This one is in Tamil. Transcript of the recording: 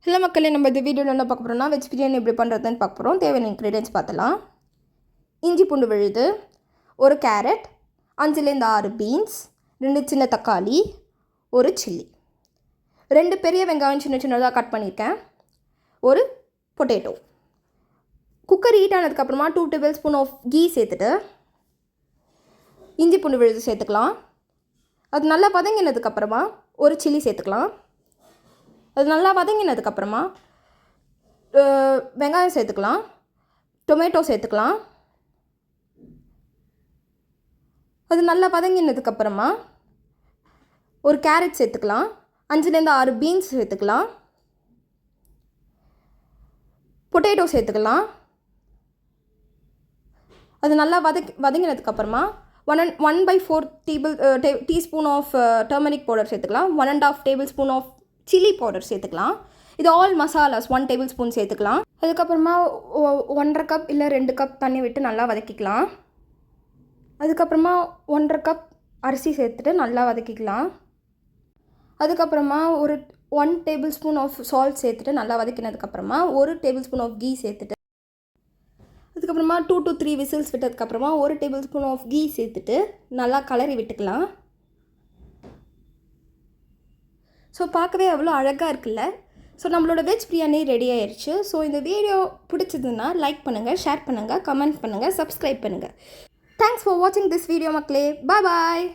ஹலோ மக்களே, நம்ம இந்த வீடியோவில் என்ன பார்க்க போகிறோம்னா வெஜ் பிரியாணி எப்படி பண்ணுறதுன்னு பார்க்க போகிறோம். தேவையான இன்க்ரீடியன்ஸ் பார்த்தலாம். இஞ்சி பூண்டு விழுது, ஒரு கேரட், 5-6 பீன்ஸ், 2 சின்ன தக்காளி, ஒரு சில்லி, 2 பெரிய வெங்காயம் சின்ன சின்னதாக கட் பண்ணியிருக்கேன், ஒரு பொட்டேட்டோ. குக்கர் ஹீட் ஆனதுக்கப்புறமா 2 டேபிள் ஸ்பூன் ஆஃப் கீ சேர்த்துட்டு இஞ்சி பூண்டு விழுது சேர்த்துக்கலாம். அது நல்லா வதங்கினதுக்கப்புறமா ஒரு சில்லி சேர்த்துக்கலாம். அது நல்லா வதங்கினதுக்கப்புறமா வெங்காயம் சேர்த்துக்கலாம், டொமேட்டோ சேர்த்துக்கலாம். அது நல்லா வதங்கினதுக்கப்புறமா ஒரு கேரட் சேர்த்துக்கலாம், 5-6 பீன்ஸ் சேர்த்துக்கலாம், பொட்டேட்டோ சேர்த்துக்கலாம். அது நல்லா வதங்கினதுக்கப்புறமா 1/4 டீஸ்பூன் ஆஃப் டர்மரிக் பவுடர் சேர்த்துக்கலாம், 1.5 tablespoon of chilli powder சேர்த்துக்கலாம். இது ஆல் மசாலாஸ் 1 டேபிள் ஸ்பூன் சேர்த்துக்கலாம். அதுக்கப்புறமா 1.5 கப் இல்லை 2 கப் தண்ணி விட்டு நல்லா வதக்கிக்கலாம். அதுக்கப்புறமா 1.5 கப் அரிசி சேர்த்துட்டு நல்லா வதக்கிக்கலாம். அதுக்கப்புறமா ஒரு 1 டேபிள் ஸ்பூன் ஆஃப் சால்ட் சேர்த்துட்டு நல்லா வதக்கினதுக்கப்புறமா 1 டேபிள் ஸ்பூன் ஆஃப் கீ சேர்த்துட்டு அதுக்கப்புறமா 2 to 3 விசில்ஸ் விட்டதுக்கப்புறமா 1 டேபிள் ஸ்பூன் ஆஃப் கீ சேர்த்துட்டு நல்லா கலரி விட்டுக்கலாம். ஸோ பார்க்கவே அவ்வளோ அழகாக இருக்குல்ல. ஸோ நம்மளோட வெஜ் பிரியாணி ரெடி ஆயிடுச்சு. ஸோ இந்த வீடியோ பிடிச்சதுன்னா லைக் பண்ணுங்கள், ஷேர் பண்ணுங்கள், கமெண்ட் பண்ணுங்கள், சப்ஸ்கிரைப் பண்ணுங்கள். தேங்க்ஸ் ஃபார் வாட்சிங் திஸ் வீடியோ மக்களே. பாய் பாய்.